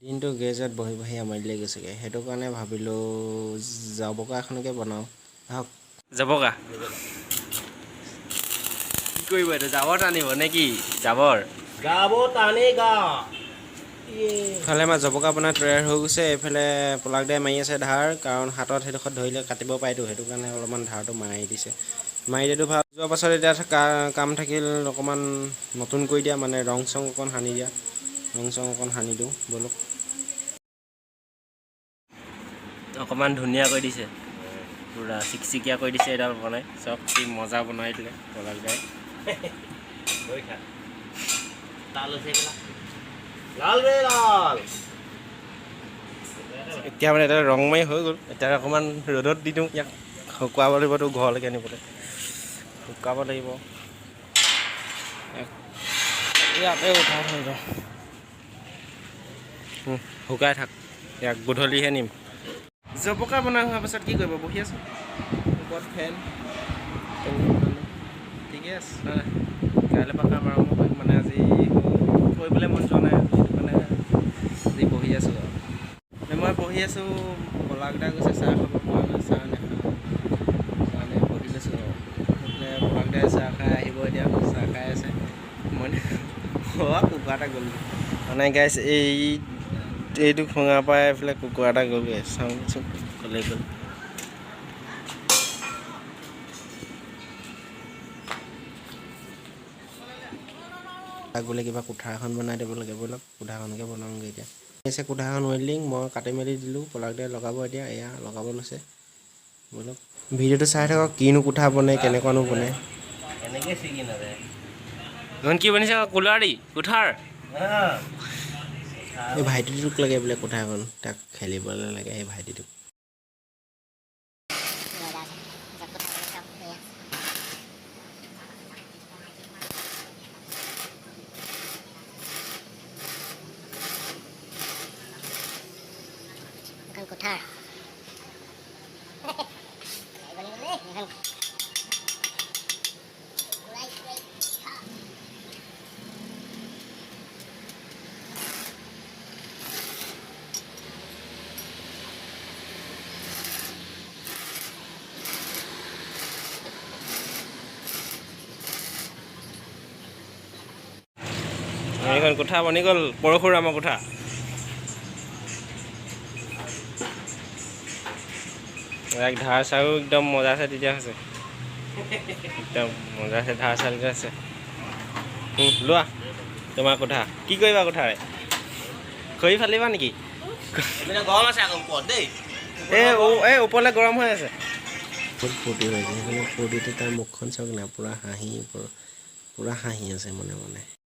দিনটো গেজত বহি বহি আমনিলে গৈছেগৈ সেইটো কাৰণে ভাবিলোঁ জবকা এখনকে বনাওঁ আহক জবকা কি কৰিব এইটো জাবৰ টানিব নে কি জাবৰ টানেগা ইফালে আমাৰ জবকা বনাই তৈয়াৰ হৈ গৈছে এইফালে পলাক দাই মাৰি আছে ধাৰ কাৰণ হাতত সেইডোখৰত ধৰিলে কাটিব পাৰেতো সেইটো কাৰণে অলপমান ধাৰটো মাৰি দিছে মাৰি দিয়াটো ভাল যোৱাৰ পাছত এতিয়া কাম থাকিল অকণমান নতুন কৰি দিয়া মানে ৰং চং অকণ সানি দিয়া ৰং চং অকণ সানি দিওঁ ব'লক অকণমান ধুনীয়া কৰি দিছে পুৰা চিকচিকীয়া কৰি দিছে এডাল বনাই চব কি মজা বনাই দিলে পলাক দাই এতিয়া মানে এটা ৰং মাৰি হৈ গ'ল এতিয়া অকণমান ৰ'দত দি দিওঁ ইয়াক শুকুৱাব লাগিবতো ঘৰলৈকে আনিবলৈ শুকাব লাগিব ইয়াতে উঠাই থৈ যাওঁ শুকাই থাক ইয়াক গধূলিহে নিম জবকা বনাই হোৱাৰ পাছত কি কৰিব বহি আছোঁ ওপৰত ফেন ঠিকে আছে কাইলৈ পৰা কাম আৰম্ভ কৰিম মানে আজি কৰিবলৈ মন যোৱা নাই সেইটো কাৰণে আজি বহি আছোঁ আৰু মই বহি আছোঁ পলাকদাই গৈছে চাহ খাব মই চাহ নাখাওঁ কাৰণে বহি লৈছোঁ আৰু পলাকদাই চাহ খাই আহিব এতিয়া চাহ খাই আছে মই কুকুৰা এটা গ'ল মানে গাইছ এইটো খুঙাৰ পৰা এইফালে কুকুৰা এটা গ'লগৈ চাওঁচোন ক'লে গ'ল তাক বোলে কিবা কোঠা এখন বনাই দিব লাগে ব'লক কোঠাখনকে বনাওঁগৈ এতিয়া আছে কোঠাখন ৱেল্ডিং মই কাটি মেলি দিলোঁ পলাকদাই লগাব এতিয়া এয়া লগাব লৈছে ব'লক ভিডিঅ'টো চাই থাকক কিনো কোঠা বনে কেনেকুৱানো বনে এনেকৈ ছিগি নাযায় কি বনিছে কুলাৰী কোঠাৰ এই ভাইটিটোক লাগে বোলে কোঠাখন তাক খেলিবলৈ লাগে সেই ভাইটিটোক কোঠাৰ এইখন কোঠা বনি গ'ল পৰশুৰামৰ কোঠা এক ধাৰ চাৰো একদম মজা আছে তেতিয়া হৈছে একদম মজা আছে ধাৰ চাৰ আছে লোৱা তোমাৰ কোঠা কি কৰিবা কোঠাৰে খৰি ফালিবা নেকি গৰম আছে আকৌ ওপৰত দেই এই ওপৰলৈ গৰম হৈ আছে বহুত ফূৰ্তি হৈছে সেইকাৰণে ফূৰ্তিতে তাৰ মুখখন চাওক না পূৰা হাঁহি আছে মনে মনে